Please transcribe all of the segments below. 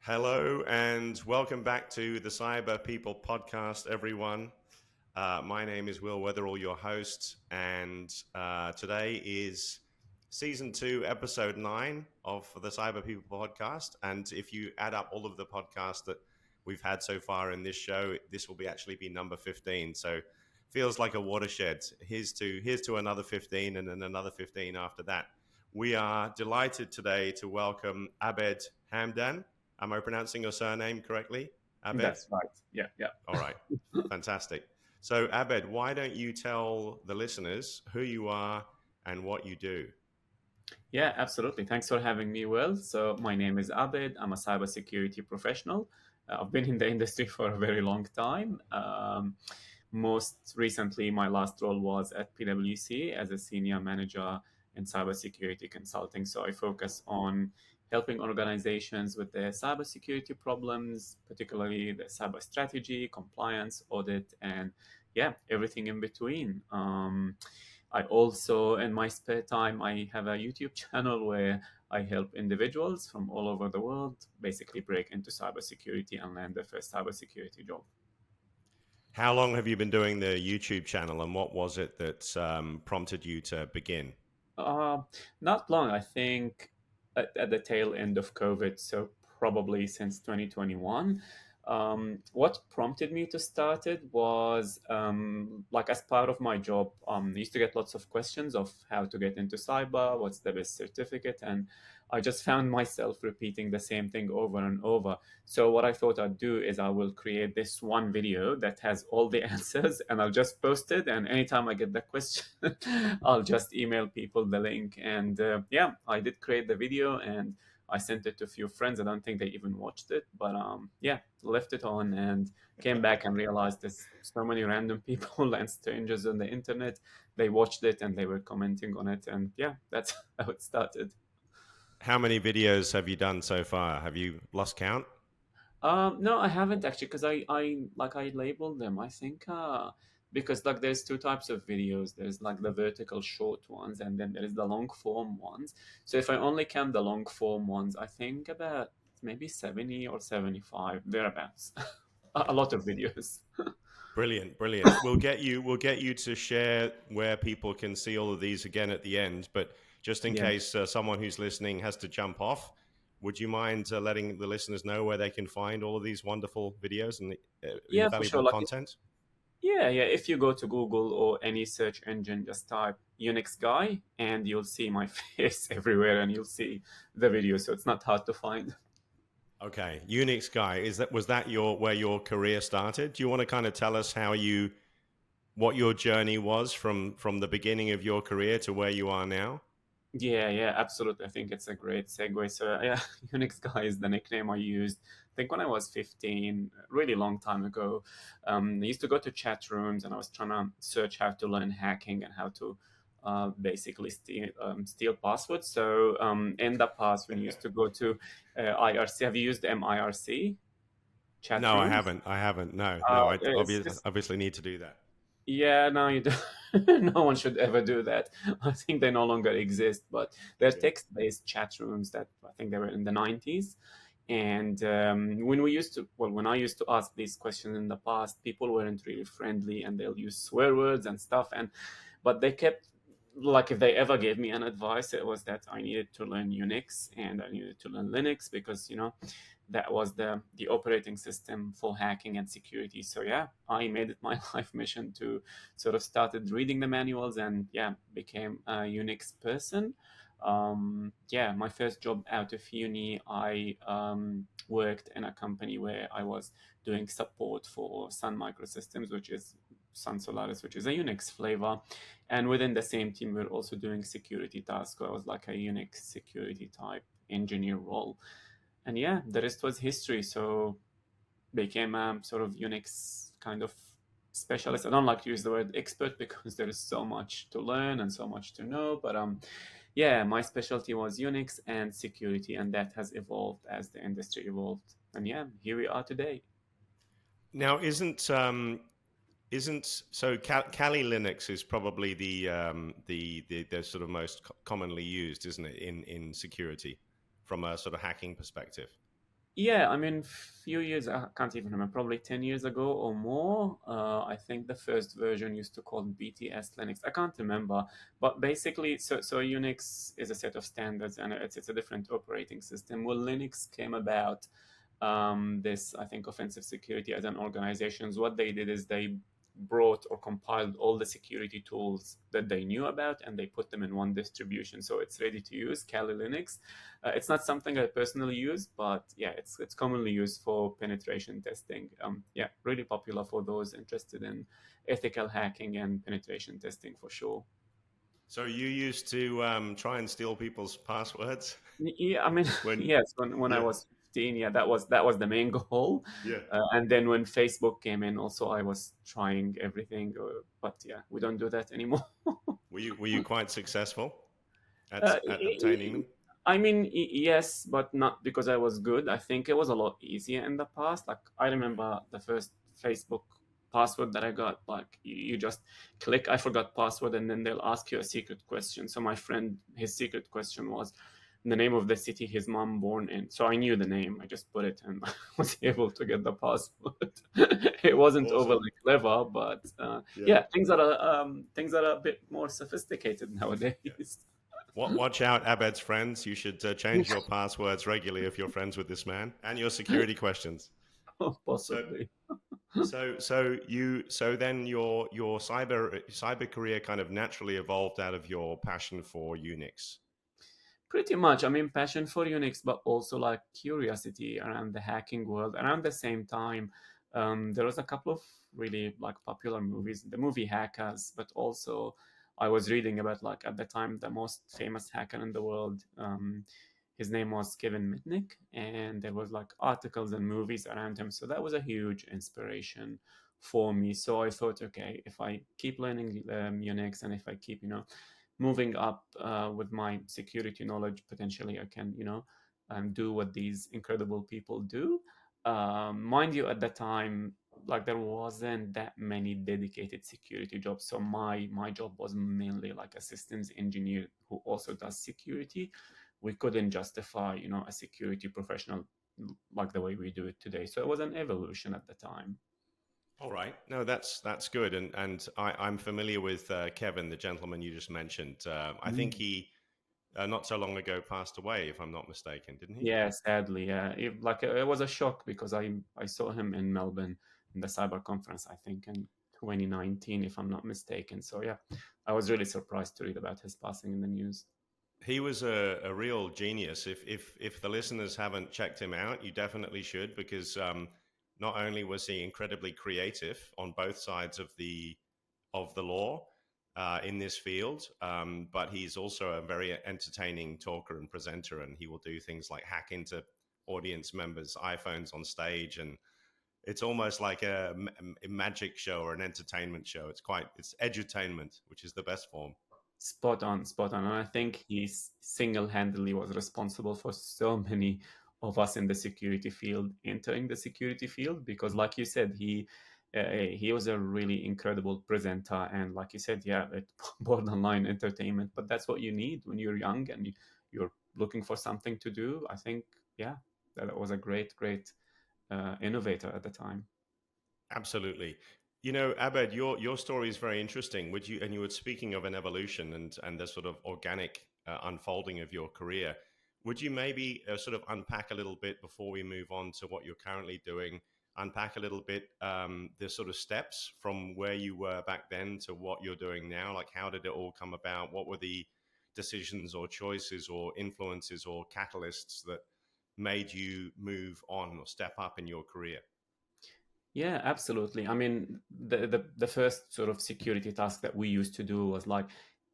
Hello and welcome back to the Cyber People podcast, everyone. My name is Will Weatherall, your host, and today is season 2, episode 9 of the Cyber People podcast. And if you add up all of the podcasts that we've had so far in this show, this will actually be number 15. So feels like a watershed. Here's to another 15 and then another 15 after that. We are delighted today to welcome Abed Hamdan. Am I pronouncing your surname correctly, Abed? That's right. Yeah, yeah. All right, fantastic. So, Abed, why don't you tell the listeners who you are and what you do? Yeah, absolutely. Thanks for having me, Will. So, my name is Abed. I'm a cybersecurity professional. I've been in the industry for a very long time. Most recently, my last role was at PwC as a senior manager in cybersecurity consulting. So, I focus on helping organizations with their cybersecurity problems, particularly the cyber strategy, compliance, audit, and yeah, everything in between. I also, in my spare time, I have a YouTube channel where I help individuals from all over the world basically break into cybersecurity and land their first cybersecurity job. How long have you been doing the YouTube channel, and what was it that prompted you to begin? Uh, Not long, I think, at the tail end of COVID, so probably since 2021. What prompted me to start it was like as part of my job, I used to get lots of questions of how to get into cyber, what's the best certificate, and I just found myself repeating the same thing over and over. So what I thought I'd do is I will create this one video that has all the answers and I'll just post it. And anytime I get the question, I'll just email people the link. And yeah, I did create the video and I sent it to a few friends. I don't think they even watched it, but yeah, left it on and came back and realized there's so many random people and strangers on the internet. They watched it and they were commenting on it. And yeah, that's how it started. How many videos have you done so far? Have you lost count? No, I haven't actually, because I labeled them. I think because like there's two types of videos. There's like the vertical short ones, and then there is the long form ones. So if I only count the long form ones, I think about maybe 70 or 75 thereabouts. A lot of videos. Brilliant, brilliant. We'll get you to share where people can see all of these again at the end. But just in Yeah, case someone who's listening has to jump off, would you mind letting the listeners know where they can find all of these wonderful videos and yeah, for sure. invaluable Like content? yeah, yeah. If you go to Google or any search engine, just type UnixGuy, and you'll see my face everywhere, and you'll see the video. So it's not hard to find. Okay, UnixGuy, was that your where your career started? Do you want to kind of tell us what your journey was from the beginning of your career to where you are now? Yeah, yeah, absolutely. I think it's a great segue. So, yeah, Unix guy is the nickname I used. I think when I was 15, a really long time ago, I used to go to chat rooms and I was trying to search how to learn hacking and how to basically steal passwords. So, in the past, when you used to go to IRC, have you used MIRC chat No, I rooms? haven't. I haven't. No, no. I It's obviously need to do that. yeah, no, you don't. No one should ever do that. I think they no longer exist, but they're Good. text-based chat rooms that I think they were in the 90s. And when we used to, well, when I used to ask these questions in the past, people weren't really friendly and they'll use swear words and stuff. But they kept, like, if they ever gave me an advice, it was that I needed to learn Unix and I needed to learn Linux because, that was the operating system for hacking and security. So yeah, I made it my life mission to sort of started reading the manuals and yeah, became a Unix person. Yeah, my first job out of uni, I worked in a company where I was doing support for Sun Microsystems, which is Sun Solaris, which is a Unix flavor. And within the same team, we are also doing security tasks. So I was like a Unix security type engineer role. And yeah, the rest was history. So became a sort of Unix kind of specialist. I don't like to use the word expert because there is so much to learn and so much to know. But yeah, my specialty was Unix and security, and that has evolved as the industry evolved. And yeah, here we are today. Now, isn't so Kali Linux is probably the sort of most commonly used, isn't it, in security from a sort of hacking perspective? Yeah, I mean, few years, I can't even remember, probably 10 years ago or more. I think the first version used to call BTS Linux. I can't remember, but basically, so Unix is a set of standards and it's a different operating system. Well, Linux came about, this, I think, offensive security as an organizations. What they did is they brought or compiled all the security tools that they knew about and they put them in one distribution. So it's ready to use, Kali Linux. It's not something I personally use, but yeah, it's commonly used for penetration testing. Yeah, really popular for those interested in ethical hacking and penetration testing for sure. So you used to try and steal people's passwords Yeah, I mean, when, yes, when I yeah, was 15, yeah, that was the main goal. yeah. And then when Facebook came in, also I was trying everything, but yeah, we don't do that anymore. Were you quite successful Uh, at obtaining them? I mean, yes, but not because I was good. I think it was a lot easier in the past. Like I remember the first Facebook password that I got. Like you just click, I forgot password, and then they'll ask you a secret question. So my friend, his secret question was the name of the city his mom born in. So I knew the name. I just put it and I was able to get the password. It wasn't Awesome. overly clever, but Yeah, yeah, things are a bit more sophisticated yeah. nowadays. Watch out, Abed's friends. You should change your passwords regularly if you're friends with this man, and your security questions. So, Possibly. so then your cyber career kind of naturally evolved out of your passion for Unix. Pretty much. I mean, passion for Unix, but also like curiosity around the hacking world. Around the same time, there was a couple of really like popular movies, the movie Hackers, but also I was reading about like at the time the most famous hacker in the world. His name was Kevin Mitnick, and there was like articles and movies around him. So that was a huge inspiration for me. So I thought, okay, if I keep learning Unix and if I keep, moving up with my security knowledge, potentially I can, do what these incredible people do. Mind you, at the time, like there wasn't that many dedicated security jobs. So my job was mainly like a systems engineer who also does security. We couldn't justify, a security professional like the way we do it today. So it was an evolution at the time. All right. No, that's good. And I'm familiar with Kevin, the gentleman you just mentioned. I think he not so long ago passed away, if I'm not mistaken, didn't he? Yeah, sadly, yeah. It was a shock because I saw him in Melbourne in the cyber conference, I think in 2019, if I'm not mistaken. So yeah, I was really surprised to read about his passing in the news. He was a real genius. If the listeners haven't checked him out, you definitely should, because not only was he incredibly creative on both sides of the law in this field, but he's also a very entertaining talker and presenter, and he will do things like hack into audience members' iPhones on stage, and it's almost like a magic show or an entertainment show. It's edutainment, which is the best form. Spot on, spot on. And I think he single-handedly was responsible for so many of us in the security field entering the security field because, like you said, he was a really incredible presenter, and like you said, yeah, it borderline entertainment. But that's what you need when you're young and you're looking for something to do. I think, yeah, that was a great, great innovator at the time. Absolutely. You know, Abed, your story is very interesting. You were speaking of an evolution and the sort of organic unfolding of your career. Would you maybe sort of unpack a little bit before we move on to what you're currently doing? Unpack a little bit the sort of steps from where you were back then to what you're doing now. Like, how did it all come about? What were the decisions or choices or influences or catalysts that made you move on or step up in your career? Yeah, absolutely. I mean, the first sort of security task that we used to do was like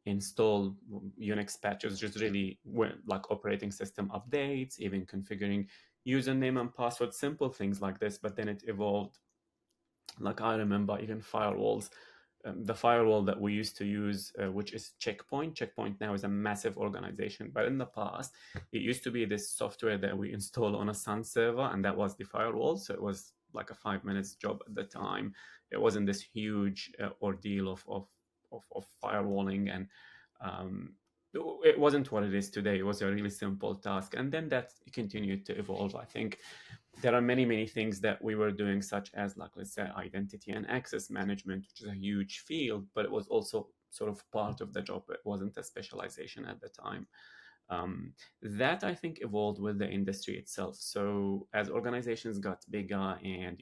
install Unix patches, just really like operating system updates, even configuring username and password, simple things like this. But then it evolved. Like I remember even firewalls. The firewall that we used to use, which is Checkpoint. Checkpoint now is a massive organization, but in the past, it used to be this software that we install on a Sun server, and that was the firewall. So it was like a 5 minutes job at the time. It wasn't this huge ordeal of firewalling and um, it wasn't what it is today. It was a really simple task. And then that continued to evolve. I think there are many things that we were doing, such as, like, let's say, identity and access management, which is a huge field, but it was also sort of part of the job. It wasn't a specialization at the time. That, I think, evolved with the industry itself. So as organizations got bigger and,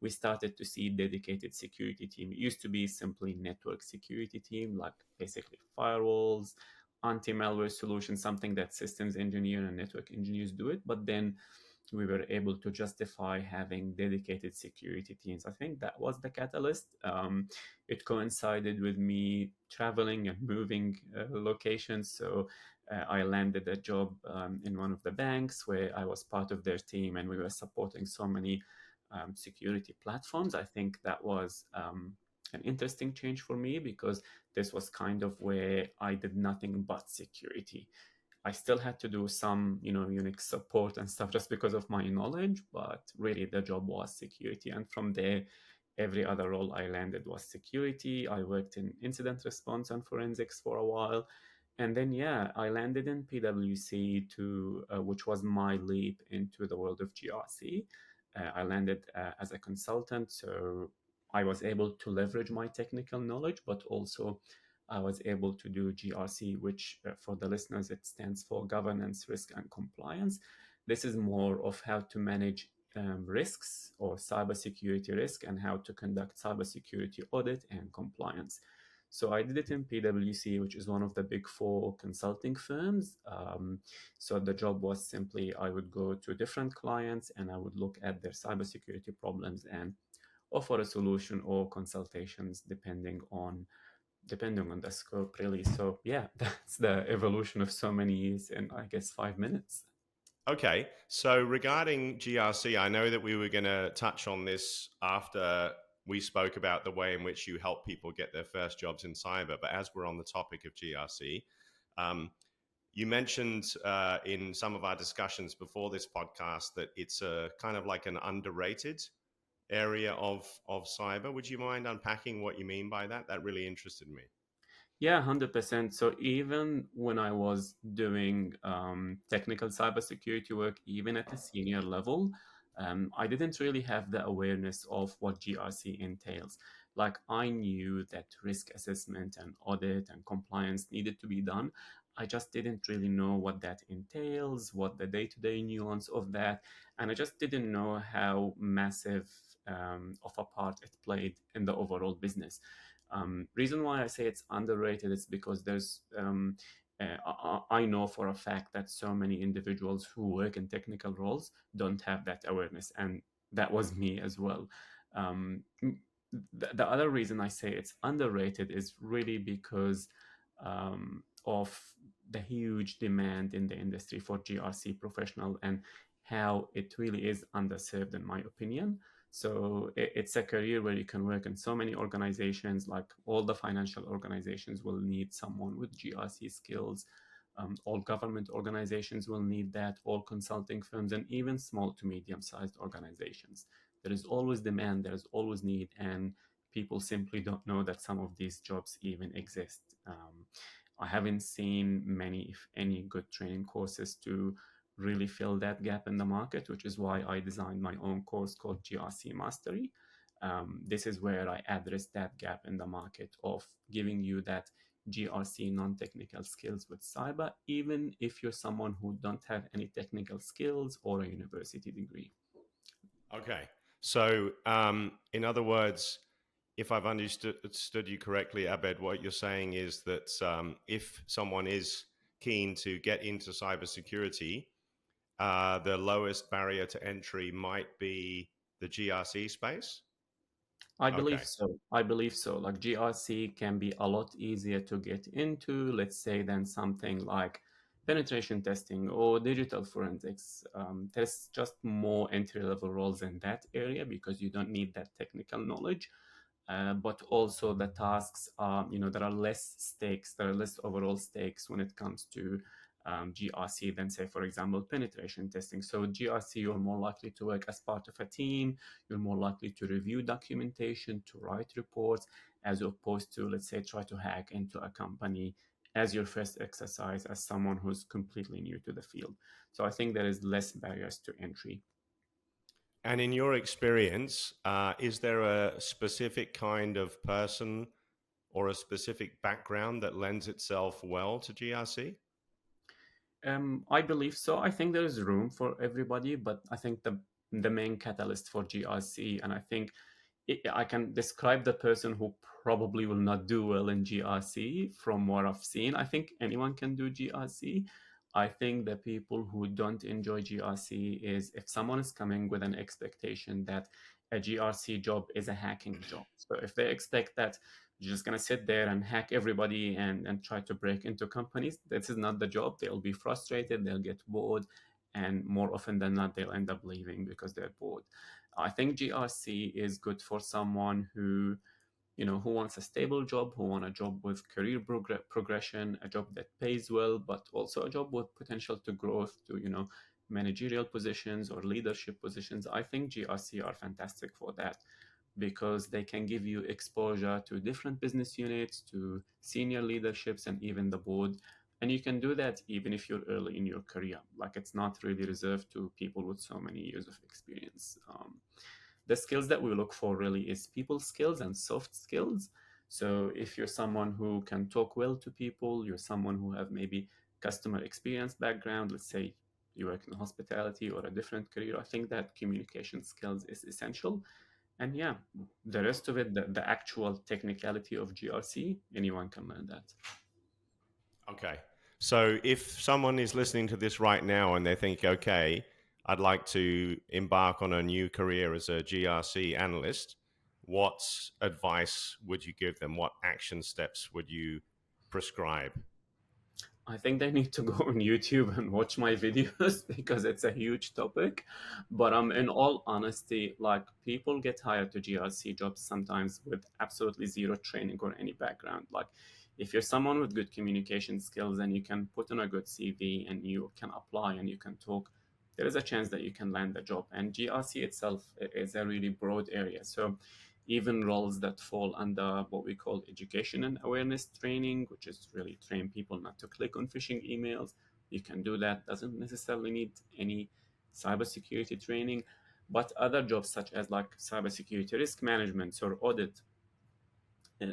we started to see dedicated security team. It used to be simply network security team, like basically firewalls, anti-malware solutions, something that systems engineer and network engineers do it. But then we were able to justify having dedicated security teams. I think that was the catalyst. It coincided with me traveling and moving locations. So I landed a job in one of the banks where I was part of their team, and we were supporting so many security platforms. I think that was an interesting change for me, because this was kind of where I did nothing but security. I still had to do some, Unix support and stuff just because of my knowledge, but really the job was security. And from there, every other role I landed was security. I worked in incident response and forensics for a while. And then, yeah, I landed in PwC which was my leap into the world of GRC. I landed as a consultant, so I was able to leverage my technical knowledge, but also I was able to do GRC, which for the listeners, it stands for governance, risk, and compliance. This is more of how to manage risks or cybersecurity risk, and how to conduct cybersecurity audit and compliance. So I did it in PwC, which is one of the big four consulting firms. So the job was simply, I would go to different clients and I would look at their cybersecurity problems and offer a solution or consultations depending on the scope, really. So yeah, that's the evolution of so many years in, I guess, 5 minutes. Okay, so regarding GRC, I know that we were going to touch on this after we spoke about the way in which you help people get their first jobs in cyber. But as we're on the topic of GRC, you mentioned in some of our discussions before this podcast that it's a kind of like an underrated area of cyber. Would you mind unpacking what you mean by that? That really interested me. Yeah, 100%. So even when I was doing technical cybersecurity work, even at a senior level, I didn't really have the awareness of what GRC entails. Like, I knew that risk assessment and audit and compliance needed to be done. I just didn't really know what that entails, what the day-to-day nuance of that, and I just didn't know how massive of a part it played in the overall business. Reason why I say it's underrated is because I know for a fact that so many individuals who work in technical roles don't have that awareness, and that was me as well. The other reason I say it's underrated is really because of the huge demand in the industry for GRC professional, and how it really is underserved, in my opinion. So it's a career where you can work in so many organizations. Like, all the financial organizations will need someone with GRC skills. All government organizations will need that, all consulting firms, and even small to medium-sized organizations. There is always demand, there is always need, and people simply don't know that some of these jobs even exist. I haven't seen many, if any, good training courses to really fill that gap in the market, which is why I designed my own course called GRC Mastery. This is where I address that gap in the market of giving you that GRC non-technical skills with cyber, even if you're someone who don't have any technical skills or a university degree. Okay. So, in other words, if I've understood you correctly, Abed, what you're saying is that if someone is keen to get into cybersecurity, the lowest barrier to entry might be the GRC space. I believe Okay. so. I believe so. Like, GRC can be a lot easier to get into, let's say, than something like penetration testing or digital forensics. There's just more entry level roles in that area because you don't need that technical knowledge. But also the tasks are, there are less stakes, there are less overall stakes when it comes to GRC than, say, for example, penetration testing. So GRC, you're more likely to work as part of a team, you're more likely to review documentation, to write reports, as opposed to, let's say, try to hack into a company as your first exercise as someone who's completely new to the field. So I think there is less barriers to entry. And in your experience, is there a specific kind of person or a specific background that lends itself well to GRC? I believe so. I think there is room for everybody, but I think the main catalyst for GRC, and I think I can describe the person who probably will not do well in GRC from what I've seen. I think anyone can do GRC. I think the people who don't enjoy GRC is if someone is coming with an expectation that a GRC job is a hacking job. So if they expect that you're just going to sit there and hack everybody and try to break into companies, this is not the job. They'll be frustrated, they'll get bored, and more often than not, they'll end up leaving because they're bored. I think GRC is good for someone who, who wants a stable job, who want a job with career progression, a job that pays well, but also a job with potential to growth to, managerial positions or leadership positions. I think GRC are fantastic for that because they can give you exposure to different business units, to senior leaderships, and even the board. And you can do that even if you're early in your career. Like it's not really reserved to people with so many years of experience. The skills that we look for really is people skills and soft skills. So if you're someone who can talk well to people, you're someone who have maybe customer experience background, let's say you work in hospitality or a different career, I think that communication skills is essential. And yeah, the rest of it, the actual technicality of GRC, anyone can learn that. Okay. So if someone is listening to this right now and they think, okay, I'd like to embark on a new career as a GRC analyst, what advice would you give them? What action steps would you prescribe? I think they need to go on YouTube and watch my videos because it's a huge topic. But in all honesty, like people get hired to GRC jobs sometimes with absolutely zero training or any background. Like if you're someone with good communication skills and you can put on a good CV and you can apply and you can talk, there is a chance that you can land a job. And GRC itself is a really broad area. So even roles that fall under what we call education and awareness training, which is really train people not to click on phishing emails. You can do that, doesn't necessarily need any cybersecurity training, but other jobs such as like cybersecurity risk management or audit. uh,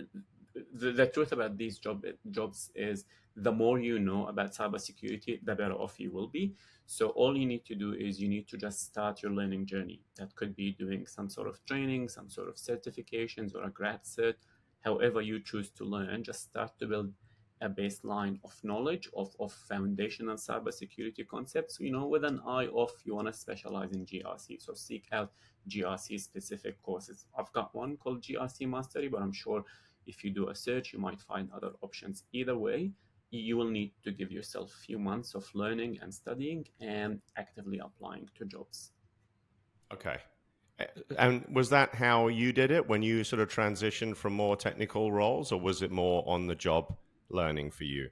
the truth about these jobs is the more you know about cybersecurity, the better off you will be. So all you need to do is you need to just start your learning journey. That could be doing some sort of training, some sort of certifications, or a grad cert. However you choose to learn, just start to build a baseline of knowledge of foundational cybersecurity concepts. With an eye off, you want to specialize in GRC. So seek out GRC specific courses. I've got one called GRC Mastery, but I'm sure if you do a search, you might find other options. Either way, you will need to give yourself a few months of learning and studying and actively applying to jobs. Okay. And was that how you did it when you sort of transitioned from more technical roles, or was it more on the job learning for you?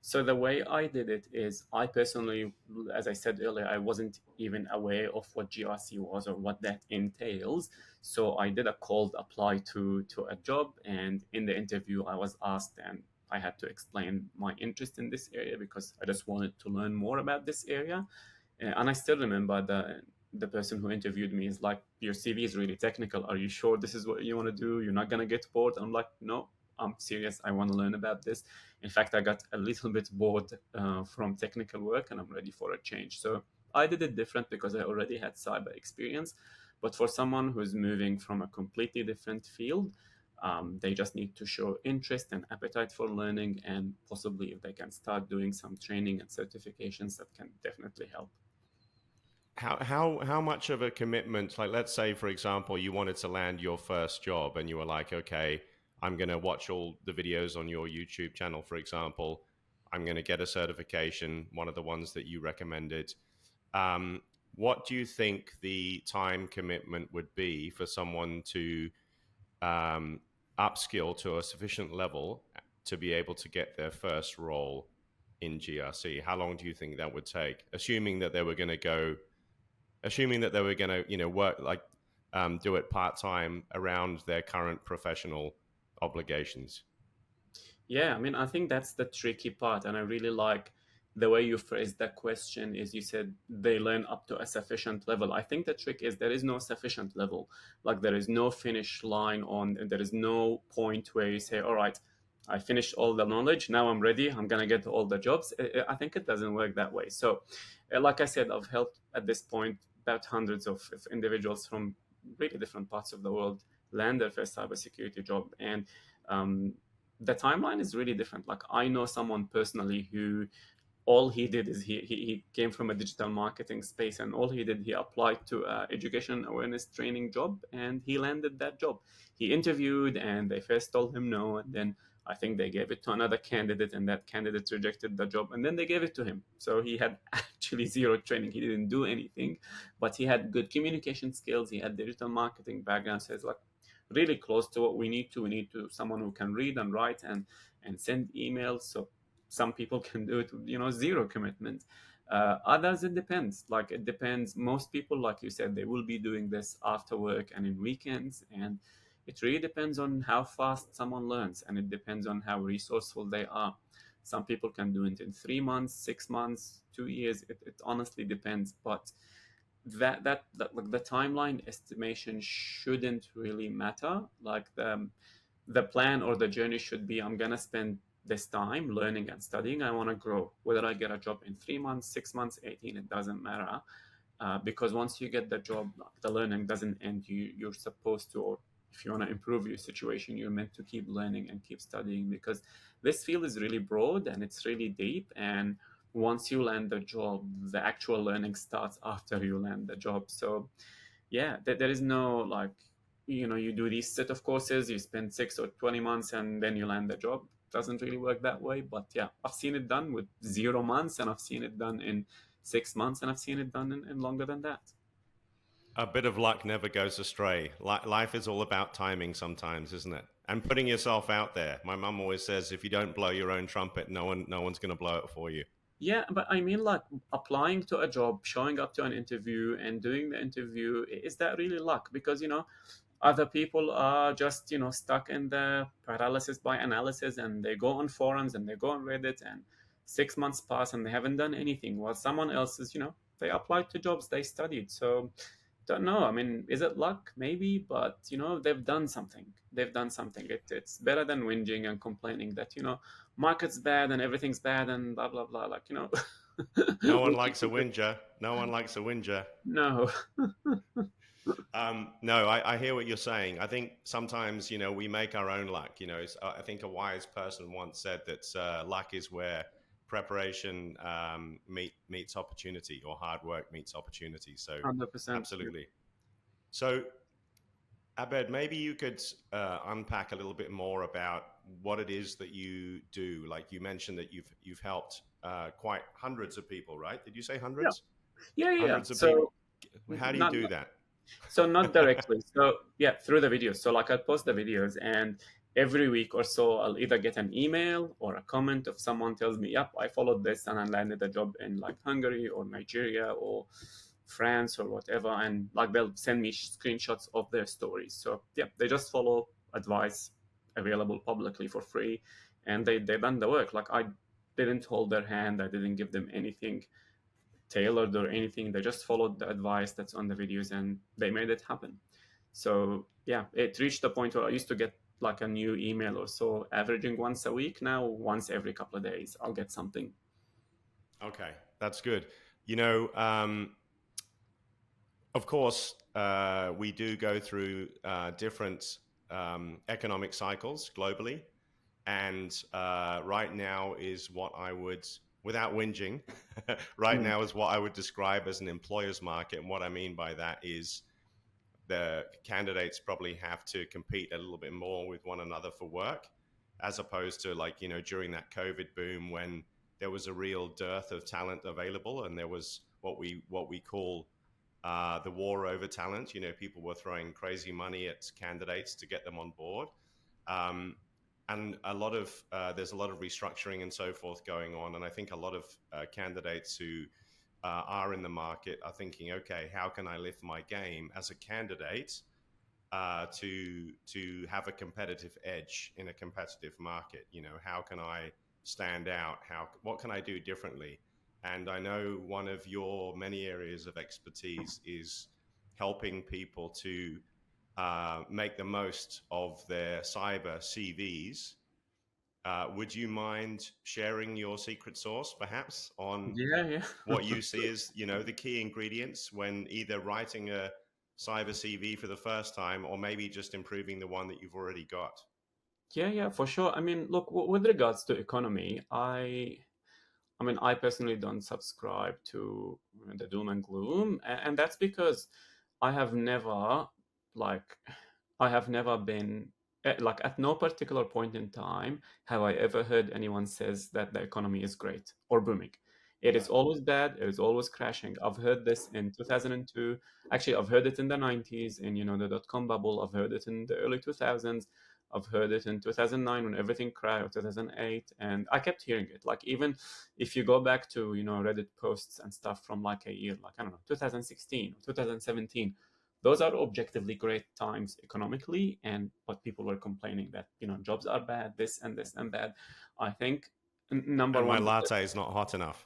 So the way I did it is I personally, as I said earlier, I wasn't even aware of what GRC was or what that entails. So I did a cold apply to a job, and in the interview I was asked, and I had to explain my interest in this area because I just wanted to learn more about this area. And I still remember the person who interviewed me is like, "Your CV is really technical. Are you sure this is what you want to do? You're not gonna get bored?" I'm like, "No, I'm serious. I want to learn about this." In fact, I got a little bit bored from technical work, and I'm ready for a change. So I did it different because I already had cyber experience. But for someone who's moving from a completely different field, they just need to show interest and appetite for learning, and possibly if they can start doing some training and certifications, that can definitely help. How much of a commitment, like let's say for example you wanted to land your first job and you were like, okay, I'm going to watch all the videos on your YouTube channel, for example, I'm going to get a certification, one of the ones that you recommended. What do you think the time commitment would be for someone to um, upskill to a sufficient level to be able to get their first role in GRC? How long do you think that would take, assuming that they were going to, work like do it part time around their current professional obligations? Yeah, I mean, I think that's the tricky part, and I really like the way you phrased that question. Is you said they learn up to a sufficient level. I think the trick is there is no sufficient level. Like there is no finish line on. There is no point where you say, "All right, I finished all the knowledge. Now I'm ready. I'm gonna get all the jobs." I think it doesn't work that way. So, like I said, I've helped at this point about hundreds of individuals from really different parts of the world land their first cybersecurity job, and um, the timeline is really different. Like I know someone personally who all he did is he came from a digital marketing space, and all he did, he applied to a education awareness training job and he landed that job. He interviewed and they first told him no, and then I think they gave it to another candidate and that candidate rejected the job and then they gave it to him. So he had actually zero training, he didn't do anything, but he had good communication skills, he had digital marketing background. So it's like really close to what we need to. We need to someone who can read and write and send emails. So some people can do it with, zero commitment. Others, it depends. Like it depends. Most people, like you said, they will be doing this after work and in weekends, and it really depends on how fast someone learns, and it depends on how resourceful they are. Some people can do it in 3 months, 6 months, 2 years. It honestly depends, but that like the timeline estimation shouldn't really matter. Like the plan or the journey should be, I'm gonna spend this time learning and studying. I want to grow. Whether I get a job in 3 months, 6 months, 18, it doesn't matter. Because once you get the job, like, the learning doesn't end. You're supposed to, or if you want to improve your situation, you're meant to keep learning and keep studying, because this field is really broad and it's really deep. And once you land the job, the actual learning starts after you land the job. So yeah, there is no like, you do these set of courses, you spend 6 or 20 months and then you land the job. Doesn't really work that way. But yeah, I've seen it done with 0 months, and I've seen it done in 6 months, and I've seen it done in longer than that. A bit of luck never goes astray. Life is all about timing sometimes, isn't it? And putting yourself out there. My mum always says, if you don't blow your own trumpet, no one's going to blow it for you. Yeah, but I mean, like applying to a job, showing up to an interview, and doing the interview, is that really luck? Because, other people are just, stuck in the paralysis by analysis, and they go on forums and they go on Reddit, and 6 months pass and they haven't done anything. While someone else is, they applied to jobs, they studied. So, don't know. I mean, is it luck? Maybe, but, they've done something. They've done something. It's better than whinging and complaining that, market's bad and everything's bad and blah blah blah. Like, No one we likes a keep it. whinger. No one likes a whinger. No. No, I hear what you're saying. I think sometimes, we make our own luck. I think a wise person once said that luck is where preparation meets opportunity, or hard work meets opportunity. So, 100%. absolutely. So, Abed, maybe you could unpack a little bit more about what it is that you do. Like you mentioned that you've helped quite hundreds of people, right? Did you say Yeah. hundreds? Yeah. Hundreds of people. So How do you not do that? not directly. So yeah, through the videos. So like I'll post the videos, and every week or so I'll either get an email or a comment if someone tells me, "Yep, I followed this and I landed a job in like Hungary or Nigeria or France or whatever," and like they'll send me screenshots of their stories. So yeah, they just follow advice available publicly for free, and they done the work. Like I didn't hold their hand, I didn't give them anything tailored or anything. They just followed the advice that's on the videos and they made it happen. So yeah, it reached the point where I used to get like a new email or so, averaging once a week. Now, once every couple of days, I'll get something. Okay, that's good. You know, of course, we do go through different economic cycles globally. And right now is what I would, without whinging, right Mm. now is what I would describe as an employer's market. And what I mean by that is the candidates probably have to compete a little bit more with one another for work, as opposed to like, during that COVID boom when there was a real dearth of talent available, and there was what we call the war over talent. People were throwing crazy money at candidates to get them on board. Um, and there's a lot of restructuring and so forth going on. And I think a lot of candidates who are in the market are thinking, okay, how can I lift my game as a candidate to have a competitive edge in a competitive market? How can I stand out? What can I do differently? And I know one of your many areas of expertise is helping people to make the most of their cyber CVs. Would you mind sharing your secret sauce, perhaps, on Yeah, yeah. what you see as the key ingredients when either writing a cyber CV for the first time, or maybe just improving the one that you've already got? Yeah, for sure. I mean, look, with regards to economy, I mean, I personally don't subscribe to the doom and gloom, and that's because I have never, like, I have never been like at no particular point in time have I ever heard anyone says that the economy is great or booming. It is Right. always bad. It is always crashing. I've heard this in 2002. Actually, I've heard it in the 90s, in the dot-com bubble. I've heard it in the early 2000s. I've heard it in 2009 when everything crashed, or 2008, and I kept hearing it. Like, even if you go back to Reddit posts and stuff from like a year, like, I don't know, 2016 or 2017, those are objectively great times economically, but people were complaining that jobs are bad, this and this and bad. I think number And my one, latte is not hot enough.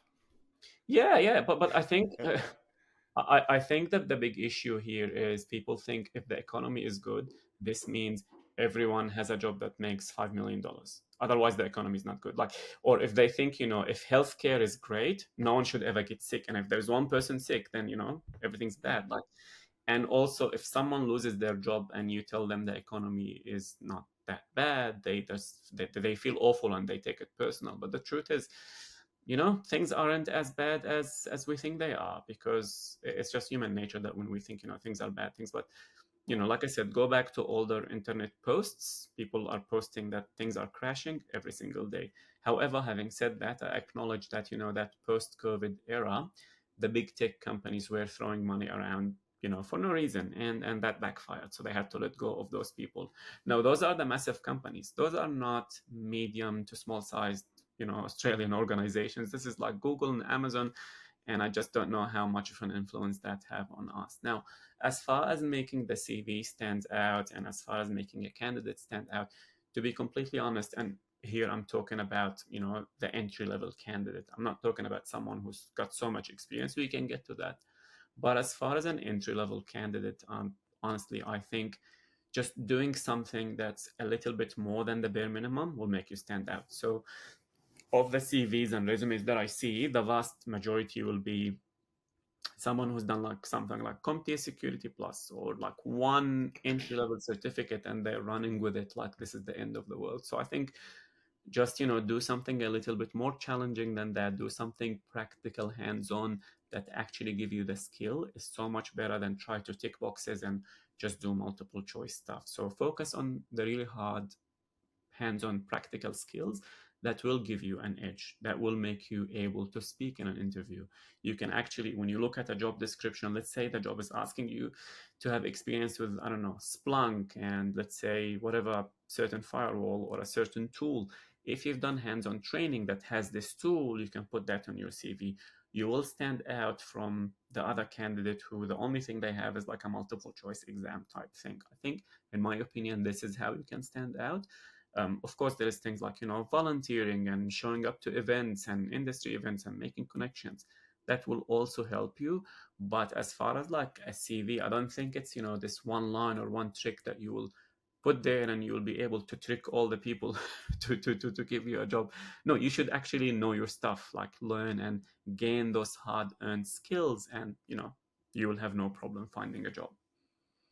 yeah, but I think I think that the big issue here is people think if the economy is good, this means everyone has a job that makes $5 million. Otherwise, the economy is not good. Like, or if they think, if healthcare is great, no one should ever get sick, and if there's one person sick, then everything's bad. Like, and also, if someone loses their job and you tell them the economy is not that bad, they feel awful and they take it personal. But the truth is, things aren't as bad as we think they are, because it's just human nature that when we think things are bad things. But like I said, go back to older internet posts. People are posting that things are crashing every single day. However, having said that, I acknowledge that that post-COVID era, the big tech companies were throwing money around for no reason, and that backfired, so they had to let go of those people. Now, those are the massive companies. Those are not medium to small sized Australian organizations. This is like Google and Amazon, and I just don't know how much of an influence that have on us. Now, as far as making the CV stand out, and as far as making a candidate stand out, to be completely honest, and here I'm talking about the entry level candidate. I'm not talking about someone who's got so much experience. We can get to that. But as far as an entry level candidate, honestly, I think just doing something that's a little bit more than the bare minimum will make you stand out. So, of the CVs and resumes that I see, the vast majority will be someone who's done like something like CompTIA Security Plus, or like one entry level certificate, and they're running with it like this is the end of the world. So I think just do something a little bit more challenging than that. Do something practical, hands-on, that actually give you the skill, is so much better than try to tick boxes and just do multiple choice stuff. So focus on the really hard hands-on practical skills that will give you an edge, that will make you able to speak in an interview. You can actually, when you look at a job description, let's say the job is asking you to have experience with, I don't know, Splunk, and let's say whatever certain firewall or a certain tool. If you've done hands-on training that has this tool, you can put that on your CV. You will stand out from the other candidate who the only thing they have is like a multiple choice exam type thing. I think, in my opinion, this is how you can stand out. Of course, there is things like volunteering and showing up to events and industry events and making connections. That will also help you. But as far as like a CV, I don't think it's this one line or one trick that you will put there and you will be able to trick all the people to give you a job. No, you should actually know your stuff, like learn and gain those hard-earned skills, and you will have no problem finding a job.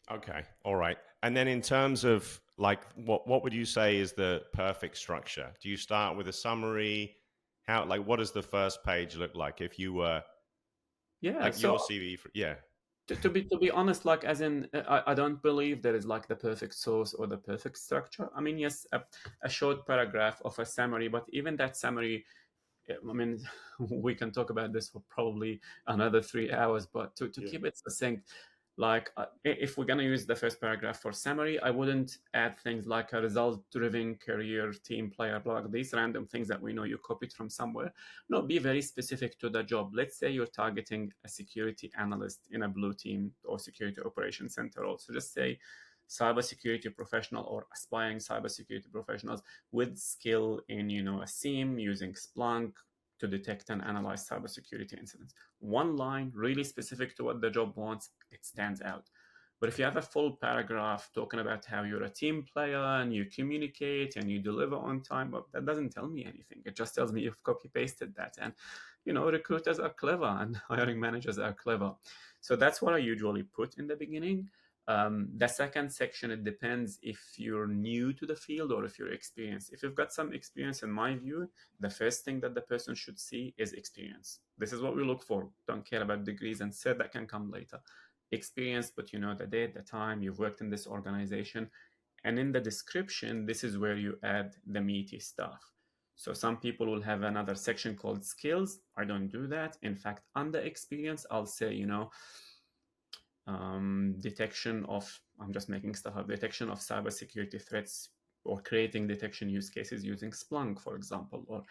Okay, all right. And then in terms of like what would you say is the perfect structure? Do you start with a summary? What does the first page look like if you were Yeah, like so your CV for, yeah. to be honest, like, as in, I don't believe there is like the perfect source or the perfect structure. I mean, yes, a short paragraph of a summary, but even that summary, I mean, we can talk about this for probably another 3 hours, but to Yeah. keep it succinct, like, if we're going to use the first paragraph for summary, I wouldn't add things like a result-driven career, team player, blah, these random things that we know you copied from somewhere. No, be very specific to the job. Let's say you're targeting a security analyst in a blue team or security operations center. Also, just say cybersecurity professional or aspiring cybersecurity professionals with skill in, a SIEM using Splunk to detect and analyze cybersecurity incidents. One line really specific to what the job wants, it stands out. But if you have a full paragraph talking about how you're a team player and you communicate and you deliver on time, well, that doesn't tell me anything. It just tells me you've copy pasted that. And, recruiters are clever and hiring managers are clever. So that's what I usually put in the beginning. The second section, it depends if you're new to the field or if you're experienced. If you've got some experience, in my view, the first thing that the person should see is experience. This is what we look for. Don't care about degrees and cert, that can come later. Experience, but the date, the time, you've worked in this organization. And in the description, this is where you add the meaty stuff. So some people will have another section called skills. I don't do that. In fact, under experience, I'll say, detection of, I'm just making stuff up, detection of cybersecurity threats or creating detection use cases using Splunk, for example, or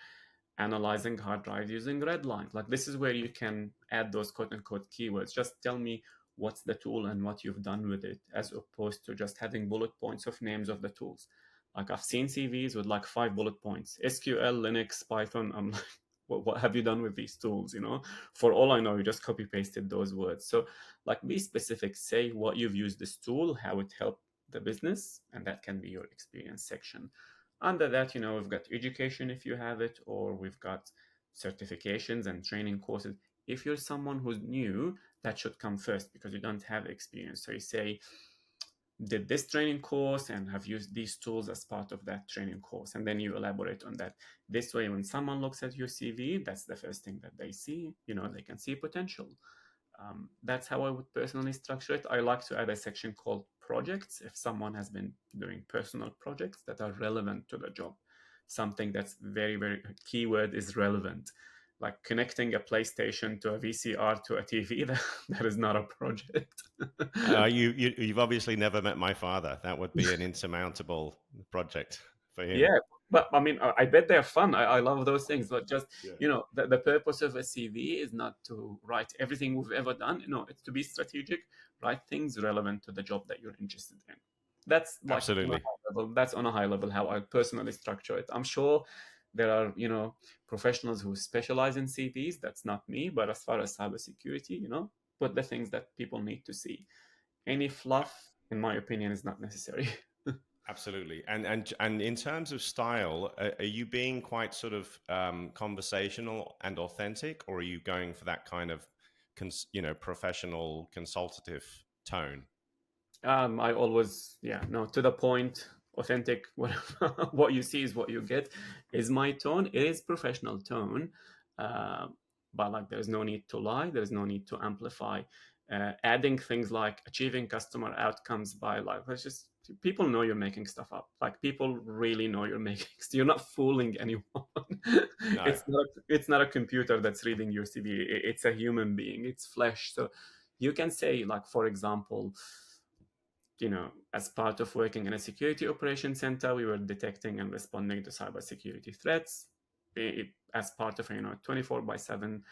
analyzing hard drives using Redline. Like, this is where you can add those quote unquote keywords. Just tell me what's the tool and what you've done with it, as opposed to just having bullet points of names of the tools. Like, I've seen CVs with like 5 bullet points: SQL, Linux, Python. I'm like, what have you done with these tools? For all I know, you just copy pasted those words. So like, be specific, say what you've used this tool, how it helped the business, and that can be your experience section. Under that, we've got education if you have it, or we've got certifications and training courses. If you're someone who's new, that should come first because you don't have experience. So you say, did this training course and have used these tools as part of that training course. And then you elaborate on that. This way, when someone looks at your CV, that's the first thing that they see. They can see potential. That's how I would personally structure it. I like to add a section called projects if someone has been doing personal projects that are relevant to the job. Something that's very, very, keyword is relevant. Like connecting a PlayStation to a VCR to a TV, that is not a project. You've obviously never met my father. That would be an insurmountable project for him. Yeah, but I mean, I bet they're fun. I love those things, but just, the purpose of a CV is not to write everything we've ever done. It's to be strategic, write things relevant to the job that you're interested in. That's like Absolutely. that's on a high level how I personally structure it. I'm sure there are, professionals who specialize in CVs. That's not me. But as far as cybersecurity, put the things that people need to see. Any fluff, in my opinion, is not necessary. Absolutely. And in terms of style, are you being quite sort of conversational and authentic, or are you going for that kind of, professional consultative tone? I always, to the point, authentic. What you see is what you get. Is my tone? It is professional tone, but like, there's no need to lie. There's no need to amplify. Adding things like achieving customer outcomes by it's just, people know you're making stuff up. Like, people really know you're making. You're not fooling anyone. No. It's not a computer that's reading your CV. It's a human being. It's flesh. So you can say, like, for example, as part of working in a security operations center, we were detecting and responding to cybersecurity threats. As part of 24/7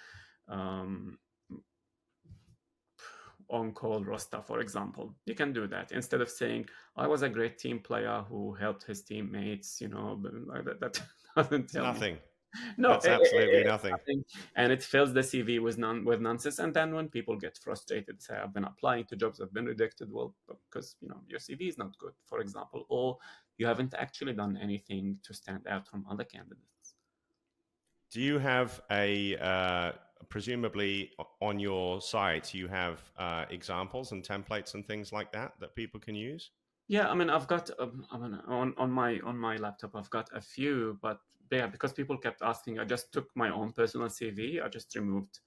on-call roster, for example. You can do that instead of saying, I was a great team player who helped his teammates. That doesn't tell Nothing. me. No, That's absolutely nothing. And it fills the CV with nonsense. And then when people get frustrated, say, I've been applying to jobs, I've been rejected, well, because your CV is not good, for example, or you haven't actually done anything to stand out from other candidates. Do you have presumably on your site, you have examples and templates and things like that people can use? Yeah, I mean, I've got on my laptop, I've got a few, but yeah, because people kept asking, I just took my own personal CV. I just removed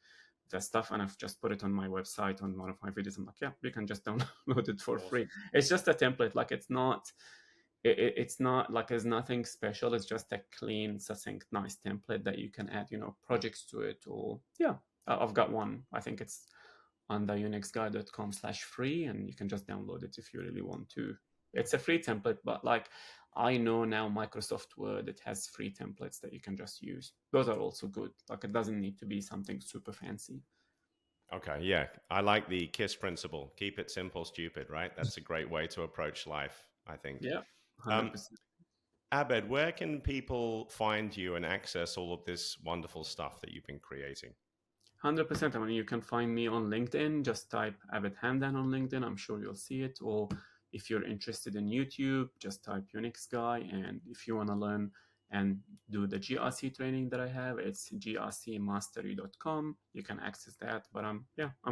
the stuff and I've just put it on my website on one of my videos. I'm like, yeah, you can just download it for free. It's just a template. Like, it's not like, there's nothing special. It's just a clean, succinct, nice template that you can add, projects to it. Or I've got one. I think it's on the UnixGuy.com/free, and you can just download it if you really want to. It's a free template, but like, I know now Microsoft Word, it has free templates that you can just use. Those are also good. Like, it doesn't need to be something super fancy. Okay, yeah. I like the KISS principle. Keep it simple, stupid, right? That's a great way to approach life, I think. Yeah, Um, 100%. Abed, where can people find you and access all of this wonderful stuff that you've been creating? 100%. I mean, you can find me on LinkedIn. Just type Abed Hamdan on LinkedIn. I'm sure you'll see it. Or if you're interested in YouTube, just type UnixGuy. And if you want to learn and do the GRC training that I have, it's grcmastery.com. You can access that. But I'm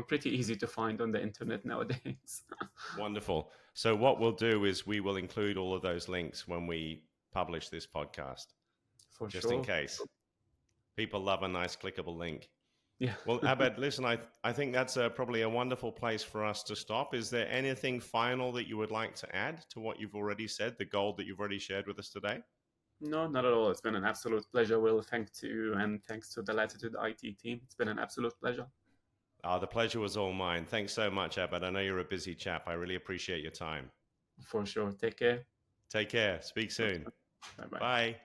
pretty easy to find on the internet nowadays. Wonderful. So what we'll do is we will include all of those links when we publish this podcast, For just in sure. case. People love a nice clickable link. Yeah. Well, Abed, listen, I think that's probably a wonderful place for us to stop. Is there anything final that you would like to add to what you've already said, the gold that you've already shared with us today? No, not at all. It's been an absolute pleasure, Will. Thanks to you and thanks to the Latitude IT team. It's been an absolute pleasure. The pleasure was all mine. Thanks so much, Abed. I know you're a busy chap. I really appreciate your time. For sure. Take care. Take care. Speak soon. Bye bye. Bye.